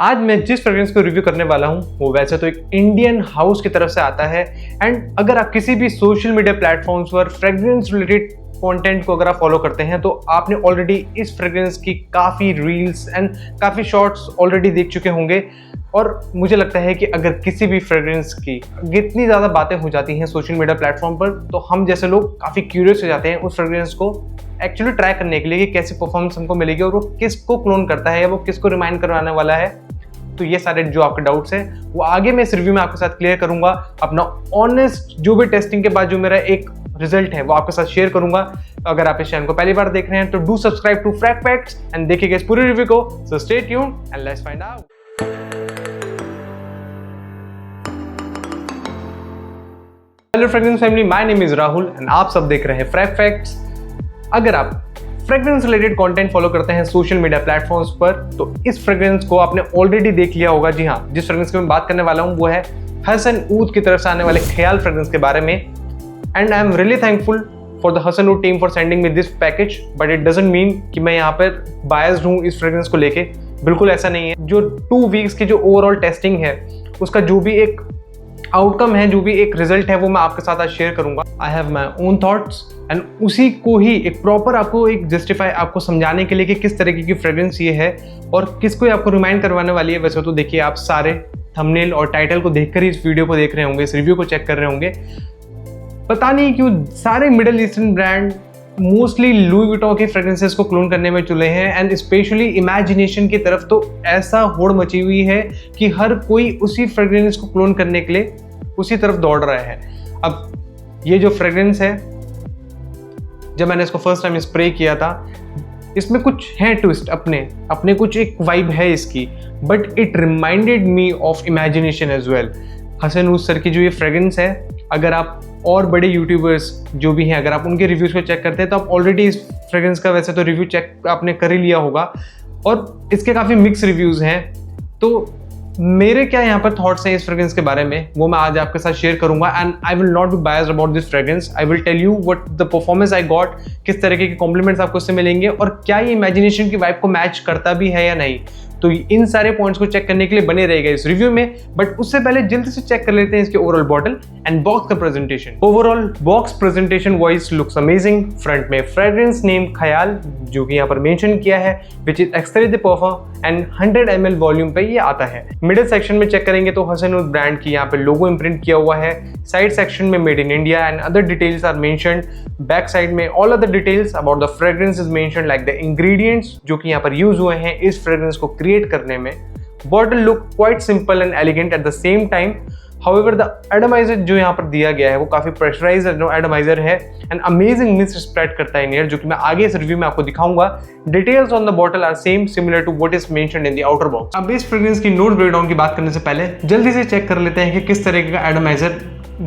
आज मैं जिस फ्रेग्रेंस को रिव्यू करने वाला हूँ वो वैसे तो एक इंडियन हाउस की तरफ से आता है एंड अगर आप किसी भी सोशल मीडिया प्लेटफॉर्म्स पर फ्रेग्रेंस रिलेटेड कंटेंट को अगर आप फॉलो करते हैं तो आपने ऑलरेडी इस फ्रेग्रेंस की काफ़ी रील्स एंड काफ़ी शॉर्ट्स ऑलरेडी देख चुके होंगे। और मुझे लगता है कि अगर किसी भी फ्रेग्रेंस की इतनी ज़्यादा बातें हो जाती हैं सोशल मीडिया प्लेटफॉर्म पर तो हम जैसे लोग काफ़ी क्यूरियस हो जाते हैं उस फ्रेग्रेंस को एक्चुअली ट्राई करने के लिए कि कैसी परफॉर्मेंस हमको मिलेगी और वो किसको क्लोन करता है या वो किसको रिमाइंड करवाने वाला है। तो ये सारे जो आपके डाउट्स हैं वो आगे मैं इस रिव्यू में आपके साथ क्लियर करूंगा। अपना ऑनेस्ट जो भी टेस्टिंग के बाद जो मेरा एक रिजल्ट है वो आपके साथ शेयर करूंगा। अगर आप इस चैनल को पहली बार देख रहे हैं तो do subscribe to frag facts and देखिएगा इस पूरी रिव्यू को। So stay tuned and let's find out. Hello fragrance family, my name is Rahul and आप सब देख रहे हैं फ्रैग फैक्ट्स। अगर आप फ्रेग्रेंस रिलेटेड कंटेंट फॉलो करते हैं सोशल मीडिया प्लेटफॉर्म्स पर तो इस फ्रेग्रेंस को आपने ऑलरेडी देख लिया होगा। जी हाँ, जिस फ्रेग्रेंस की मैं बात करने वाला हूँ वो है हसन ऊद की तरफ से आने वाले ख्याल फ्रेग्रेंस के बारे में। And I am really thankful for the Hasan oud team for sending me this package, but it doesn't mean कि मैं यहाँ पर बायस्ड हूँ इस फ्रेग्रेंस को लेके। बिल्कुल ऐसा नहीं है। जो 2 वीक्स की जो ओवरऑल टेस्टिंग है उसका जो भी एक आउटकम है, जो भी एक रिजल्ट है वो मैं आपके साथ आज शेयर करूंगा। I have my own thoughts and उसी को ही एक प्रॉपर आपको एक जस्टिफाई आपको समझाने के लिए कि किस तरीके की फ्रेग्रेंस ये है और किसको आपको रिमाइंड करवाने वाली है। वैसे तो देखिए आप सारे थंबनेल और टाइटल को देखकर ही इस वीडियो को देख रहे होंगे, इस रिव्यू को चेक कर रहे होंगे। पता नहीं क्यों सारे middle eastern brand mostly Louis Vuitton के फ्रेग्रेंसेस को क्लोन करने में चले हैं एंड स्पेशली इमेजिनेशन की तरफ तो ऐसा होड़ मची हुई है कि हर कोई उसी फ्रेग्रेंस को क्लोन करने के लिए उसी तरफ दौड़ रहा है। अब ये जो फ्रेग्रेंस है, जब मैंने इसको फर्स्ट टाइम स्प्रे किया था इसमें कुछ है ट्विस्ट, अपने कुछ एक वाइब है इसकी, but it reminded me of imagination as well. Hasan oud sir की जो ये फ्रेग्रेंस है, अगर आप और बड़े यूट्यूबर्स जो भी हैं अगर आप उनके रिव्यूज़ को चेक करते हैं तो आप ऑलरेडी इस फ्रेग्रेंस का वैसे तो रिव्यू चेक आपने कर ही लिया होगा और इसके काफ़ी मिक्स रिव्यूज़ हैं। तो मेरे क्या यहाँ पर थॉट्स हैं इस फ्रेग्रेंस के बारे में वो मैं आज आपके साथ शेयर करूंगा and I will not be biased about this fragrance. I will tell you what the performance I got, किस तरीके के कॉम्प्लीमेंट्स आपको इससे मिलेंगे और क्या ये इमेजिनेशन की वाइब को मैच करता भी है या नहीं। तो इन सारे पॉइंट्स को चेक करने के लिए बने रहेगा इस रिव्यू में, बट उससे पहले जल्दी से चेक कर लेते हैं इसके ओवरऑल बॉटल एंड बॉक्स का presentation. Overall box presentation wise looks amazing. Front में फ्रेग्रेंस नेम ख्याल जो कि यहाँ पर मेंशन किया है which is extended perfume and 100 ml volume पे ये आता है। मिडिल सेक्शन में चेक करेंगे तो हसन ऊद ब्रांड की यहाँ पे लोगो इम्प्रिंट किया हुआ है। साइड सेक्शन में made in India and other details are mentioned. Back side में all other details about the fragrance is mentioned like the ingredients जो कि यहाँ पर यूज हुए हैं इस फ्रेग्रेंस को क्रिएट करने में। Bottle look quite simple and elegant at the same time. However, the atomizer जो यहाँ पर दिया गया है वो काफी प्रेशराइज्ड एटमाइजर है एंड अमेजिंग मिस्ट स्प्रेड करता है इन एयर, जो कि मैं आगे इस रिव्यू में आपको दिखाऊंगा। Details on the bottle are same similar to what is mentioned in the outer box. अब इस फ्रेग्रेंस की नोट ब्रेकडाउन की बात करने से पहले जल्दी से चेक कर लेते हैं कि किस तरीके का एटमाइजर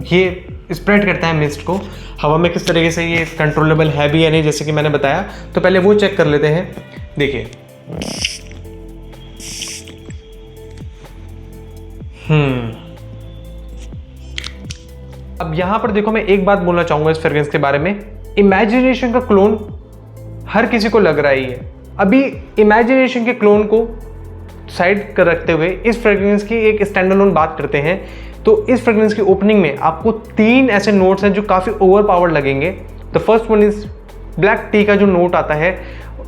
ये स्प्रेड करता है मिस्ट को हवा में, किस तरीके से ये कंट्रोलेबल है भी या नहीं, जैसे कि मैंने बताया। तो पहले वो चेक कर लेते हैं। देखिए अब यहां पर देखो, मैं एक बात बोलना चाहूंगा इस फ्रेग्रेंस के बारे में। इमेजिनेशन का क्लोन हर किसी को लग रहा ही है। अभी इमेजिनेशन के क्लोन को साइड कर रखते हुए इस फ्रेग्रेंस की एक स्टैंडअलोन बात करते हैं तो इस फ्रेग्रेंस की ओपनिंग में आपको 3 ऐसे नोट्स हैं जो काफी ओवर पावर लगेंगे। The first one is black T का जो नोट आता है,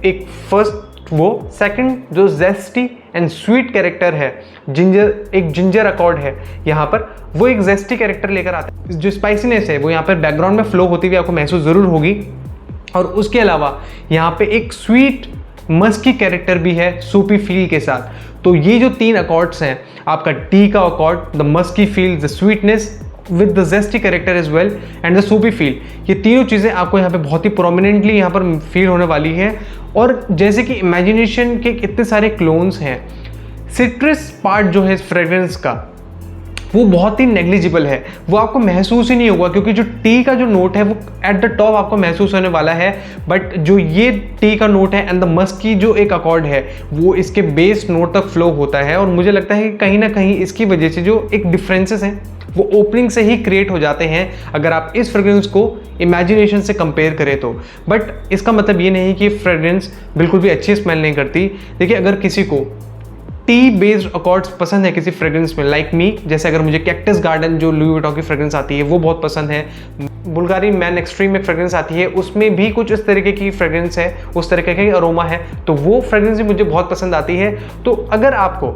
एक फर्स्ट वो। सेकंड जो जेस्टी एंड स्वीट कैरेक्टर है, एक जिंजर अकॉर्ड है यहाँ पर, वो एक जेस्टी कैरेक्टर लेकर आता है। जो स्पाइसीनेस है वो यहाँ पर बैकग्राउंड में फ्लो होती हुई आपको महसूस जरूर होगी। और उसके अलावा यहाँ पे एक स्वीट मस्की कैरेक्टर भी है सूपी फील के साथ। तो ये जो 3 अकॉर्ड्स हैं, आपका टी का accord, the musky feel, the sweetness with the zesty character as well and the soapy feel, ये तीनों चीज़ें आपको यहाँ पे बहुत ही प्रोमिनेंटली यहाँ पर फील होने वाली है। और जैसे कि इमेजिनेशन के इतने सारे क्लोन्स हैं, सिट्रस पार्ट जो है इस फ्रेग्रेंस का वो बहुत ही नेग्लिजिबल है, वो आपको महसूस ही नहीं होगा क्योंकि जो टी का जो नोट है वो एट द टॉप आपको महसूस होने वाला है। बट जो ये टी का नोट है एंड द मस्क की जो एक अकॉर्ड है वो इसके बेस नोट तक फ्लो होता है। और मुझे लगता है कि कहीं ना कहीं इसकी वजह से जो एक डिफरेंसेस हैं वो ओपनिंग से ही क्रिएट हो जाते हैं अगर आप इस फ्रेग्रेंस को इमेजिनेशन से कंपेयर करें तो। बट इसका मतलब ये नहीं कि फ्रेग्रेंस बिल्कुल भी अच्छी स्मेल नहीं करती। देखिए, अगर किसी को टी बेस्ड अकॉर्ड्स पसंद है किसी फ्रेग्रेंस में, लाइक मी, जैसे अगर मुझे कैक्टस गार्डन जो लुई वुइटन की फ्रेग्रेंस आती है वो बहुत पसंद है, बुल्गारी मैन एक्सट्रीम में फ्रेग्रेंस आती है उसमें भी कुछ इस तरीके की फ्रेग्रेंस है, उस तरीके की अरोमा है, तो वो फ्रेग्रेंस भी मुझे बहुत पसंद आती है। तो अगर आपको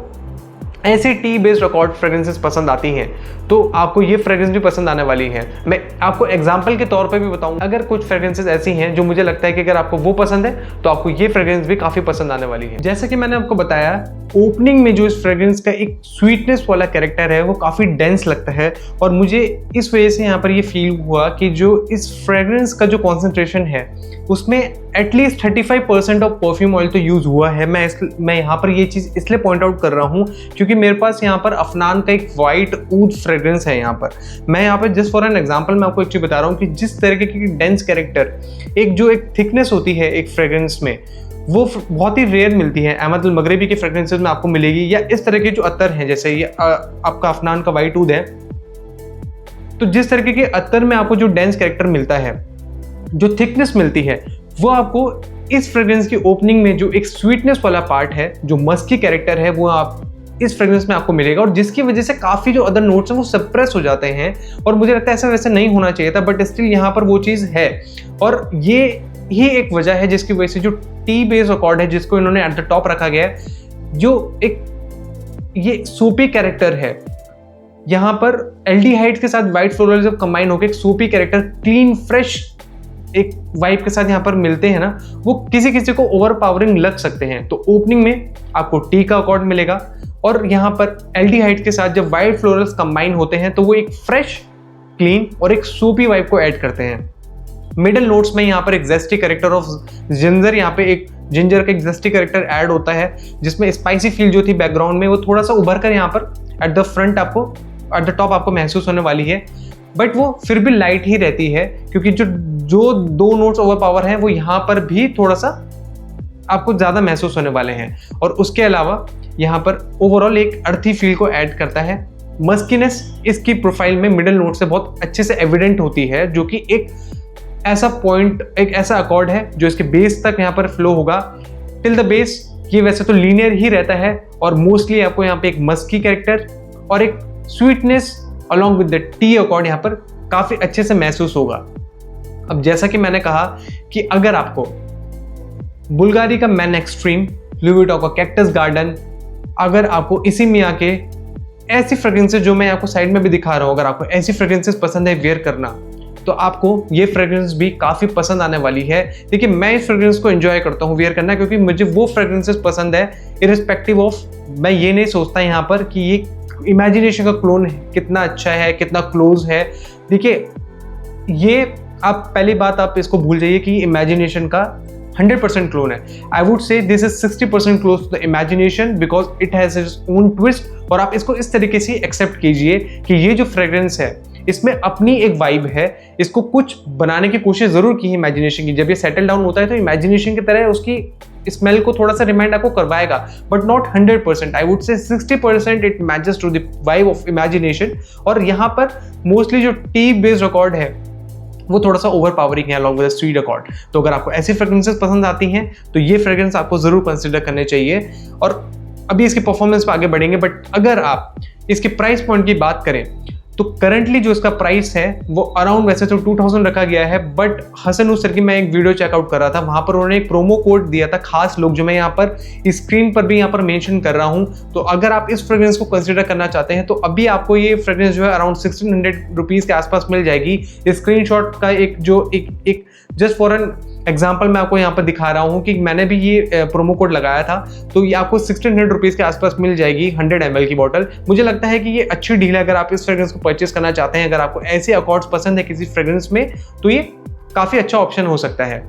ऐसी टी बेस्ड अकॉर्ड फ्रेग्रेंसेस पसंद आती हैं तो आपको ये फ्रेग्रेंस भी पसंद आने वाली है। मैं आपको एग्जांपल के तौर पे भी बताऊंगा, अगर कुछ फ्रेग्रेंसेस ऐसी हैं जो मुझे लगता है कि अगर आपको वो पसंद है तो आपको ये फ्रेग्रेंस भी काफ़ी पसंद आने वाली है। जैसे कि मैंने आपको बताया, ओपनिंग में जो इस फ्रेग्रेंस का एक स्वीटनेस वाला कैरेक्टर है वो काफ़ी डेंस लगता है, और मुझे इस वजह से यहाँ पर ये फील हुआ कि जो इस फ्रेग्रेंस का जो कॉन्सेंट्रेशन है उसमें एटलीस्ट 35% ऑफ परफ्यूम ऑयल तो यूज़ हुआ है। मैं यहाँ पर ये चीज़ इसलिए पॉइंट आउट कर रहा हूँ क्योंकि मेरे पास यहाँ पर अफनान का एक वाइट ऊद फ्रेग्रेंस है। यहाँ पर मैं यहाँ पर जस्ट फॉर एन एग्जांपल मैं आपको एक चीज़ बता रहा हूँ कि जिस तरीके की डेंस कैरेक्टर, एक थिकनेस होती है एक फ्रेग्रेंस में, वो बहुत ही रेयर मिलती है। अहमद अल मगरिबी के फ्रेग्रेंसेस में आपको मिलेगी, या इस तरह के जो अत्तर हैं, जैसे ये आपका अफनान का वाइट ऊद है, तो जिस तरीके के अत्तर में आपको जो डेंस कैरेक्टर मिलता है, जो थिकनेस मिलती है, वो आपको इस फ्रेग्रेंस की ओपनिंग में जो एक स्वीटनेस वाला पार्ट है, जो मस्की कैरेक्टर है, वो आप इस फ्रेग्रेंस में आपको मिलेगा, और जिसकी वजह से काफ़ी जो अदर नोट्स हैं वो सप्रेस हो जाते हैं। और मुझे लगता है ऐसा वैसे नहीं होना चाहिए था, बट स्टिल यहाँ पर वो चीज़ है, और ये ही एक वजह है जिसकी वजह से जो टी बेस अकॉर्ड है जिसको इन्होंने एट द टॉप रखा गया है, जो एक ये सोपी कैरेक्टर है, यहाँ पर एल्डिहाइड के साथ वाइट फ्लोरल जब कंबाइन होकर एक सोपी कैरेक्टर, क्लीन फ्रेश एक वाइब के साथ यहाँ पर मिलते हैं ना, वो किसी किसी को ओवरपावरिंग लग सकते हैं। तो ओपनिंग में आपको टी का अकॉर्ड मिलेगा, और यहाँ पर एल्डिहाइड के साथ जब वाइट फ्लोरल्स कंबाइन होते हैं तो वो एक फ्रेश, क्लीन और एक सूपी वाइब को ऐड करते हैं। मिडल नोट्स में यहाँ पर एक जेस्टी कैरेक्टर ऑफ जिंजर, यहाँ पे एक जिंजर का एक जेस्टी कैरेक्टर ऐड होता है, जिसमें स्पाइसी फील जो थी बैकग्राउंड में वो थोड़ा सा उभर कर यहाँ पर एट द फ्रंट आपको, एट द टॉप आपको महसूस होने वाली है, बट वो फिर भी लाइट ही रहती है, क्योंकि जो दो नोट्स ओवर पावर हैं वो यहाँ पर भी थोड़ा सा आपको ज़्यादा महसूस होने वाले हैं। और उसके अलावा यहाँ पर ओवरऑल एक अर्थी फील को ऐड करता है। मस्कीनेस इसकी प्रोफाइल में मिडिल नोट से बहुत अच्छे से एविडेंट होती है, जो कि एक ऐसा पॉइंट, एक ऐसा अकॉर्ड है जो इसके बेस तक यहाँ पर फ्लो होगा टिल द बेस। ये वैसे तो लीनियर ही रहता है, और मोस्टली आपको यहाँ पे एक मस्की कैरेक्टर और एक sweetness along with the T accord यहाँ पर काफ़ी अच्छे से महसूस होगा। अब जैसा कि मैंने कहा कि अगर आपको बुल्गारी का मैन एक्सट्रीम, लुई वुइटन का कैक्टस गार्डन, अगर आपको इसी में आके ऐसी फ्रेग्रेंसेस जो मैं आपको साइड में भी दिखा रहा हूँ, अगर आपको ऐसी फ्रेग्रेंसेस पसंद है वेयर करना, तो आपको ये फ्रेग्रेंस भी काफ़ी पसंद आने वाली है। देखिए, मैं इस फ्रेग्रेंस को एंजॉय करता हूँ वेयर करना, क्योंकि मुझे वो फ्रेग्रेंसेस पसंद है इरिस्पेक्टिव ऑफ, मैं ये नहीं सोचता यहाँ पर कि ये इमेजिनेशन का क्लोन कितना अच्छा है, कितना क्लोज है। देखिए, ये आप पहली बात आप इसको भूल जाइए कि इमेजिनेशन का 100% क्लोन है। I would say this is 60% close to the Imagination because it has its own twist. और आप इसको इस तरीके से एक्सेप्ट कीजिए कि ये जो फ्रेग्रेंस है इसमें अपनी एक वाइब है, इसको कुछ बनाने की कोशिश जरूर की है इमेजिनेशन की। जब ये सेटल डाउन होता है तो इमेजिनेशन की तरह उसकी स्मेल को थोड़ा सा रिमाइंड आपको करवाएगा, but not 100%। I would say 60% it matches to the vibe of Imagination. और यहाँ पर मोस्टली जो टी बेस्ड अकॉर्ड है वो थोड़ा सा ओवर पावरिंग है अलॉन्ग विद स्वीट अकॉर्ड। तो अगर आपको ऐसी फ्रेग्रेंसेस पसंद आती हैं तो ये फ्रेग्रेंस आपको जरूर कंसिडर करने चाहिए। और अभी इसकी परफॉर्मेंस पे आगे बढ़ेंगे, बट अगर आप इसके प्राइस पॉइंट की बात करें तो करंटली जो इसका प्राइस है वो अराउंड, वैसे तो 2000 रखा गया है, बट हसन उस सर की मैं एक वीडियो चेकआउट कर रहा था, वहां पर उन्होंने एक प्रोमो कोड दिया था खास लोग, जो मैं यहाँ पर स्क्रीन पर भी यहाँ पर मेंशन कर रहा हूँ। तो अगर आप इस फ्रेग्रेंस को कंसीडर करना चाहते हैं तो अभी आपको ये फ्रेग्रेंस जो है अराउंड 1600 रुपीज़ के आसपास मिल जाएगी। स्क्रीनशॉट का एक जस्ट फॉर एन एग्जाम्पल मैं आपको यहाँ पर दिखा रहा हूँ कि मैंने भी ये प्रोमो कोड लगाया था, तो ये आपको 1600 रुपीज़ के आसपास मिल जाएगी 100 ml की बॉटल। मुझे लगता है कि ये अच्छी डील है अगर आप इस फ्रेग्रेंस को परचेस करना चाहते हैं। अगर आपको ऐसे अकॉर्ड्स पसंद है किसी फ्रेग्रेंस में तो ये काफ़ी अच्छा ऑप्शन हो सकता है।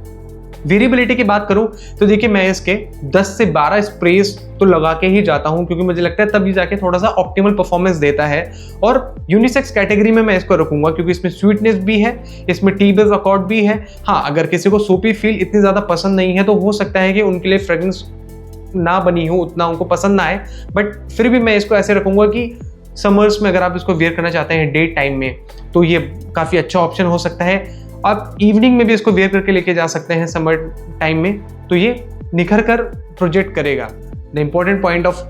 वेरिएबिलिटी की बात करूं तो देखिए, मैं इसके 10 से 12 स्प्रेज तो लगा के ही जाता हूं, क्योंकि मुझे लगता है तभी जाके थोड़ा सा ऑप्टिमल परफॉर्मेंस देता है। और यूनिसेक्स कैटेगरी में मैं इसको रखूंगा क्योंकि इसमें स्वीटनेस भी है, इसमें टी बेस अकॉर्ड भी है। हाँ, अगर किसी को सोपी फील इतनी ज़्यादा पसंद नहीं है तो हो सकता है कि उनके लिए फ्रेग्रेंस ना बनी हो, उतना उनको पसंद ना आए, बट फिर भी मैं इसको ऐसे रखूंगा कि समर्स में अगर आप इसको वेयर करना चाहते हैं डे टाइम में तो ये काफ़ी अच्छा ऑप्शन हो सकता है। आप इवनिंग में भी इसको वेयर करके लेके जा सकते हैं समर टाइम में, तो ये निखर कर प्रोजेक्ट करेगा। The important point of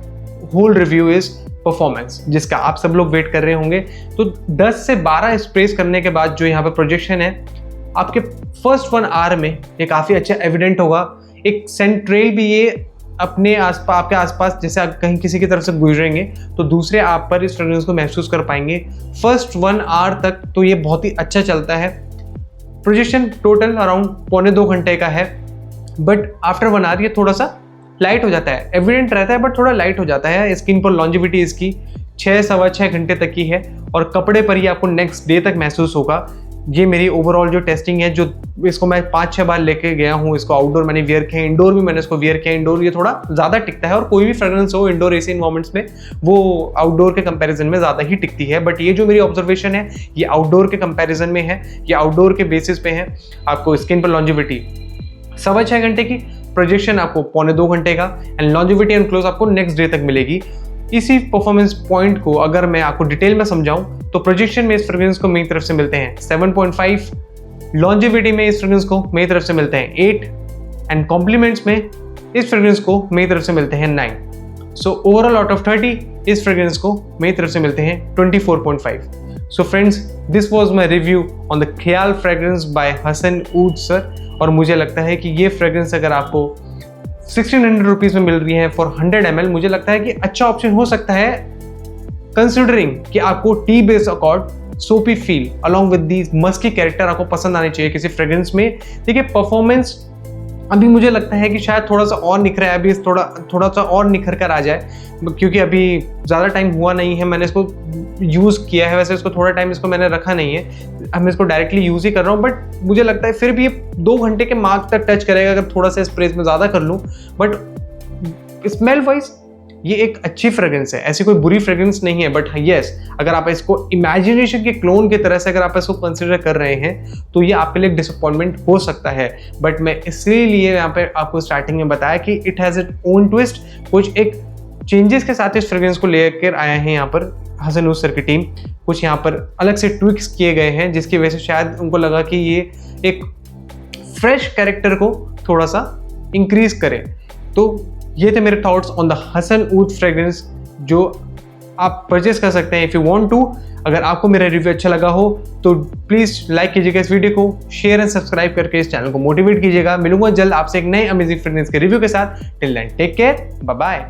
whole review is performance, जिसका आप सब लोग वेट कर रहे होंगे। तो 10 से 12 स्प्रेस करने के बाद जो यहाँ पे प्रोजेक्शन है आपके फर्स्ट 1 आवर में ये काफ़ी अच्छा एविडेंट होगा। एक सेंट्रेल भी ये अपने आसपास, आपके आसपास जैसे आप कहीं किसी की तरफ से गुजरेंगे तो दूसरे आप पर इस फ्रेग्रेंस को महसूस कर पाएंगे। फर्स्ट 1 आवर तक तो ये बहुत ही अच्छा चलता है। प्रोजेक्शन टोटल अराउंड 1.25 घंटे का है, बट आफ्टर 1 आवर ये थोड़ा सा लाइट हो जाता है। एविडेंट रहता है बट थोड़ा लाइट हो जाता है। स्किन पर लॉन्जिविटी इसकी 6-6.25 घंटे तक की है और कपड़े पर ही आपको नेक्स्ट डे तक महसूस होगा। ये मेरी ओवरऑल जो टेस्टिंग है, जो इसको मैं 5-6 बार लेके गया हूँ, इसको आउटडोर मैंने वियर किया, इंडोर भी मैंने इसको वियर किया। इंडोर ये थोड़ा ज़्यादा टिकता है और कोई भी फ्रेग्रेंस हो इंडोर एसी इन्वायरमेंट्स में वो आउटडोर के कंपैरिजन में ज़्यादा ही टिकती है। बट ये जो मेरी ऑब्जर्वेशन है ये आउटडोर के कंपैरिजन में है, ये आउटडोर के बेसिस पे है। आपको स्किन पर लॉन्जिविटी 6.25 घंटे की, प्रोजेक्शन आपको 1.25 घंटे का एंड लॉन्जिविटी एंड क्लोज आपको नेक्स्ट डे तक मिलेगी। इसी परफॉर्मेंस पॉइंट को अगर मैं आपको डिटेल में समझाऊं तो प्रोजेक्शन में इस फ्रेग्रेंस को मेरी तरफ से मिलते हैं 7.5, लॉन्जिविटी में इस फ्रेग्रेंस को मेरी तरफ से मिलते हैं 8 एंड कॉम्प्लीमेंट्स में इस फ्रेग्रेंस को मेरी तरफ से मिलते हैं 9। सो ओवरऑल आउट ऑफ 30 इस फ्रेग्रेंस को मेरी तरफ से मिलते हैं 24.5। So friends, this was my review on the ख्याल fragrance bye Hasan oud sir. और मुझे लगता है कि ये फ्रेग्रेंस अगर आपको 1600 रुपीज़ में मिल रही है फॉर 100 ml, मुझे लगता है कि अच्छा ऑप्शन हो सकता है, कंसिडरिंग कि आपको tea base accord soapy feel along with the musky character आपको पसंद आने चाहिए किसी फ्रेग्रेंस में। देखिए परफॉर्मेंस अभी मुझे लगता है कि शायद थोड़ा सा और निखरा है, अभी थोड़ा सा और निखर कर आ जाए, क्योंकि अभी ज़्यादा टाइम हुआ नहीं है मैंने इसको यूज़ किया है। वैसे इसको थोड़ा टाइम इसको मैंने रखा नहीं है, मैं इसको डायरेक्टली यूज़ ही कर रहा हूँ, बट मुझे लगता है फिर भी ये 2 घंटे के मार्क तक टच करेगा अगर थोड़ा सा स्प्रेस में ज़्यादा कर लूँ। बट स्मेल वाइज ये एक अच्छी फ्रेग्रेंस है, ऐसी कोई बुरी फ्रेग्रेंस नहीं है। बट यस, अगर आप इसको इमेजिनेशन के क्लोन की तरह से अगर आप इसको कंसिडर कर रहे हैं तो ये आपके लिए डिसअपॉइंटमेंट हो सकता है। बट मैं इसलिए यहाँ पे आपको स्टार्टिंग में बताया कि it has it own twist, कुछ एक चेंजेस के साथ इस फ्रेग्रेंस को लेकर आए हैं यहाँ पर हसन ऊद सर की टीम। कुछ यहाँ पर अलग से ट्विक्स किए गए हैं जिसकी वजह से शायद उनको लगा कि ये एक फ्रेश कैरेक्टर को थोड़ा सा इंक्रीज करे। तो ये थे मेरे thoughts on the Hasan oud fragrance जो आप परचेस कर सकते हैं इफ़ यू वांट टू। अगर आपको मेरा रिव्यू अच्छा लगा हो तो प्लीज़ लाइक कीजिएगा इस वीडियो को, शेयर एंड सब्सक्राइब करके इस चैनल को मोटिवेट कीजिएगा। मिलूंगा जल्द आपसे एक नए अमेजिंग फ्रेग्रेंस के रिव्यू के साथ। Till then take care, bye bye.